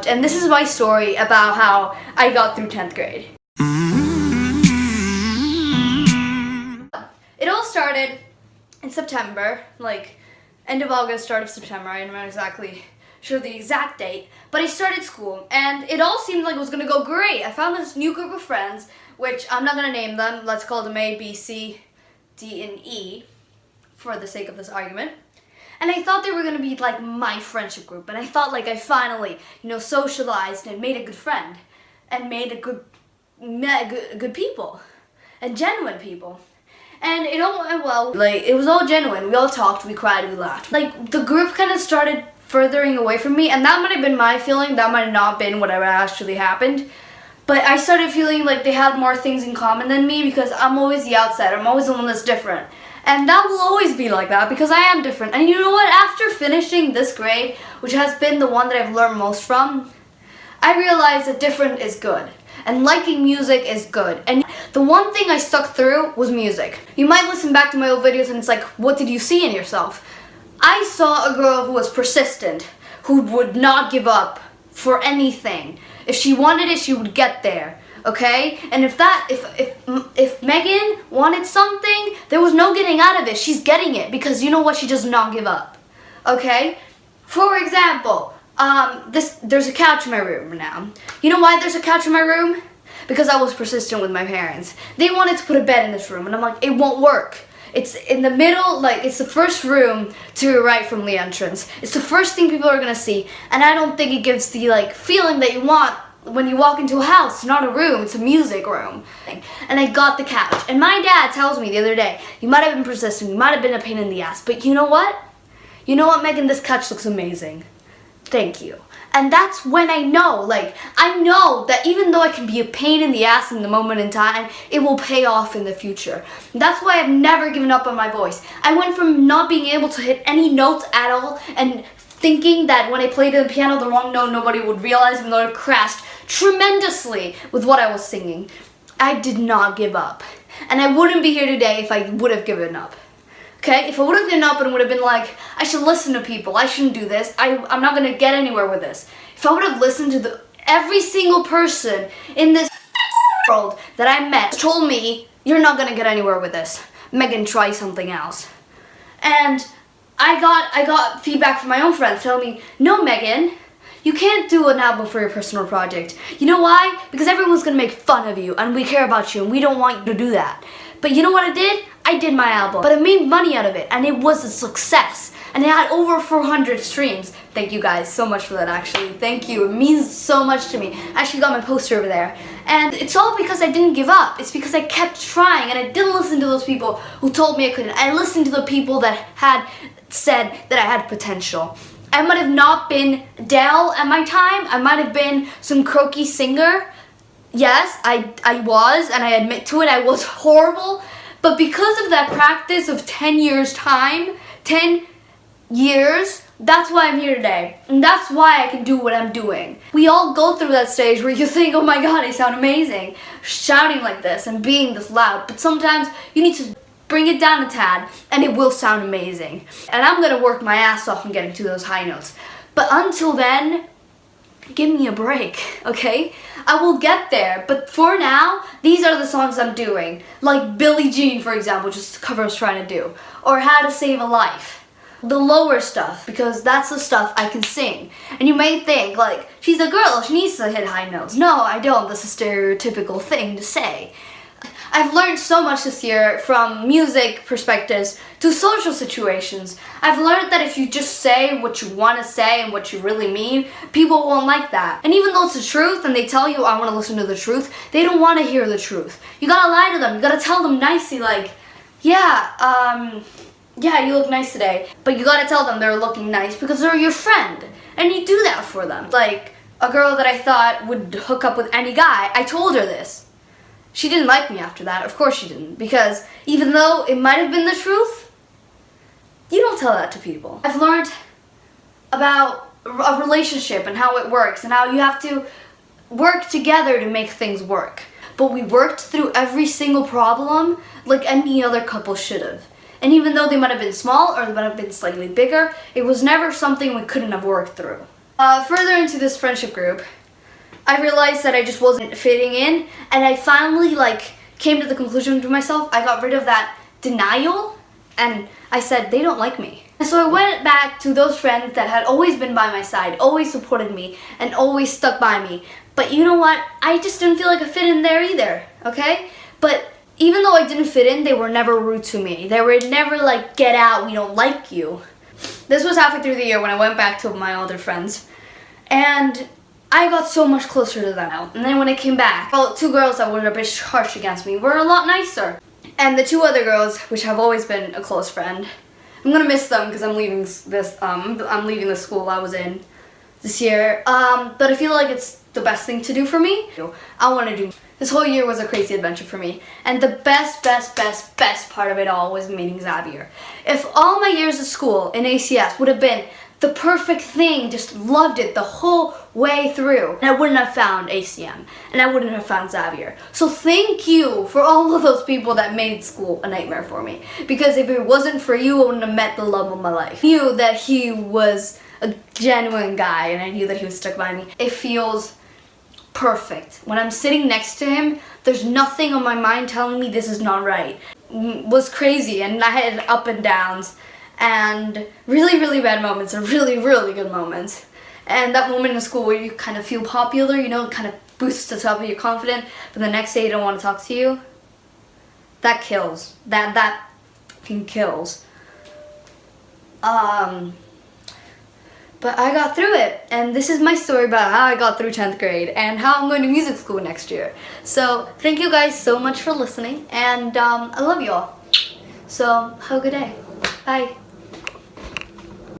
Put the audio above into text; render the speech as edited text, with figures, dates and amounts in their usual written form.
And this is my story about how I got through 10th grade. It all started in September, like end of August, start of September. I'm not exactly sure the exact date, but I started school and it all seemed like it was gonna go great. I found this new group of friends, which I'm not gonna name them. Let's call them A, B, C, D, and E for the sake of this argument. And I thought they were gonna be like my friendship group, and I thought like I finally, socialized and made a good friend, and made good people, and genuine people. And it all went well. Like, it was all genuine. We all talked, we cried, we laughed. Like, the group kind of started furthering away from me, and that might have been my feeling. That might have not been whatever actually happened. But I started feeling like they had more things in common than me because I'm always the outsider. I'm always the one that's different. And that will always be like that because I am different. And you know what? After finishing this grade, which has been the one that I've learned most from, I realized that different is good. And liking music is good. And the one thing I stuck through was music. You might listen back to my old videos and it's like, what did you see in yourself? I saw a girl who was persistent, who would not give up for anything. If she wanted it, she would get there. Okay? And if Megan wanted something, there was no getting out of it. She's getting it because you know what? She does not give up. Okay? For example, there's a couch in my room now. You know why there's a couch in my room? Because I was persistent with my parents. They wanted to put a bed in this room and I'm like, it won't work. It's in the middle, like it's the first room to your right from the entrance. It's the first thing people are gonna see, and I don't think it gives the feeling that you want when you walk into a house. It's not a room, it's a music room. And I got the couch. And my dad tells me the other day, you might have been persistent, you might have been a pain in the ass, but you know what? You know what, Megan? This couch looks amazing. Thank you. And that's when I know that even though I can be a pain in the ass in the moment in time, it will pay off in the future. That's why I've never given up on my voice. I went from not being able to hit any notes at all and thinking that when I played the piano the wrong note, nobody would realize, even though it crashed tremendously with what I was singing. I did not give up. And I wouldn't be here today if I would have given up. Okay, if I would have given up and would have been like, I should listen to people, I shouldn't do this, I'm not going to get anywhere with this. If I would have listened to every single person in this world that I met told me, you're not going to get anywhere with this. Megan, try something else. And I got feedback from my own friends telling me, no, Megan, you can't do an album for your personal project. You know why? Because everyone's going to make fun of you and we care about you and we don't want you to do that. But you know what I did? I did my album, but I made money out of it, and it was a success, and it had over 400 streams. Thank you guys so much for that, actually. Thank you. It means so much to me. I actually got my poster over there. And it's all because I didn't give up. It's because I kept trying, and I didn't listen to those people who told me I couldn't. I listened to the people that had said that I had potential. I might have not been Dell at my time. I might have been some croaky singer. Yes, I was, and I admit to it, I was horrible. But because of that practice of 10 years time, 10 years, that's why I'm here today. And that's why I can do what I'm doing. We all go through that stage where you think, oh my god, I sound amazing, shouting like this and being this loud. But sometimes you need to bring it down a tad and it will sound amazing. And I'm gonna work my ass off in getting to those high notes. But until then, give me a break, okay? I will get there, but for now, these are the songs I'm doing. Like Billie Jean, for example, which is the cover I was trying to do. Or How to Save a Life. The lower stuff, because that's the stuff I can sing. And you may think, like, she's a girl, she needs to hit high notes. No, I don't. That's a stereotypical thing to say. I've learned so much this year from music perspectives to social situations. I've learned that if you just say what you want to say and what you really mean, people won't like that. And even though it's the truth and they tell you, I want to listen to the truth, they don't want to hear the truth. You gotta lie to them. You gotta tell them nicely, like, yeah, you look nice today. But you gotta tell them they're looking nice because they're your friend. And you do that for them. Like, a girl that I thought would hook up with any guy, I told her this. She didn't like me after that. Of course she didn't. Because even though it might have been the truth, you don't tell that to people. I've learned about a relationship and how it works and how you have to work together to make things work. But we worked through every single problem like any other couple should have. And even though they might have been small or they might have been slightly bigger, it was never something we couldn't have worked through. Further into this friendship group, I realized that I just wasn't fitting in, and I finally came to the conclusion to myself. I got rid of that denial, and I said they don't like me. And so I went back to those friends that had always been by my side, always supported me, and always stuck by me. But you know what? I just didn't feel like I fit in there either, okay? But even though I didn't fit in, they were never rude to me. They were never like, get out, we don't like you. This was halfway through the year when I went back to my older friends. And I got so much closer to them. And then when I came back, well, two girls that were a bit harsh against me were a lot nicer. And the two other girls, which have always been a close friend, I'm gonna miss them because I'm leaving I'm leaving the school I was in this year. But I feel like it's the best thing to do for me. I want to do. This whole year was a crazy adventure for me. And the best part of it all was meeting Xavier. If all my years of school in ACS would have been the perfect thing, just loved it the whole way through, and I wouldn't have found ACM, and I wouldn't have found Xavier. So thank you for all of those people that made school a nightmare for me. Because if it wasn't for you, I wouldn't have met the love of my life. I knew that he was a genuine guy, and I knew that he was stuck by me. It feels perfect. When I'm sitting next to him, there's nothing on my mind telling me this is not right. It was crazy, and I had up and downs, and really bad moments, and really good moments. And that moment in school where you kind of feel popular, you know, kind of boosts the top of your confidence, but the next day you don't want to talk to you. That kills. That fucking kills. But I got through it, and this is my story about how I got through 10th grade and how I'm going to music school next year. So thank you guys so much for listening, and I love you all. So have a good day. Bye.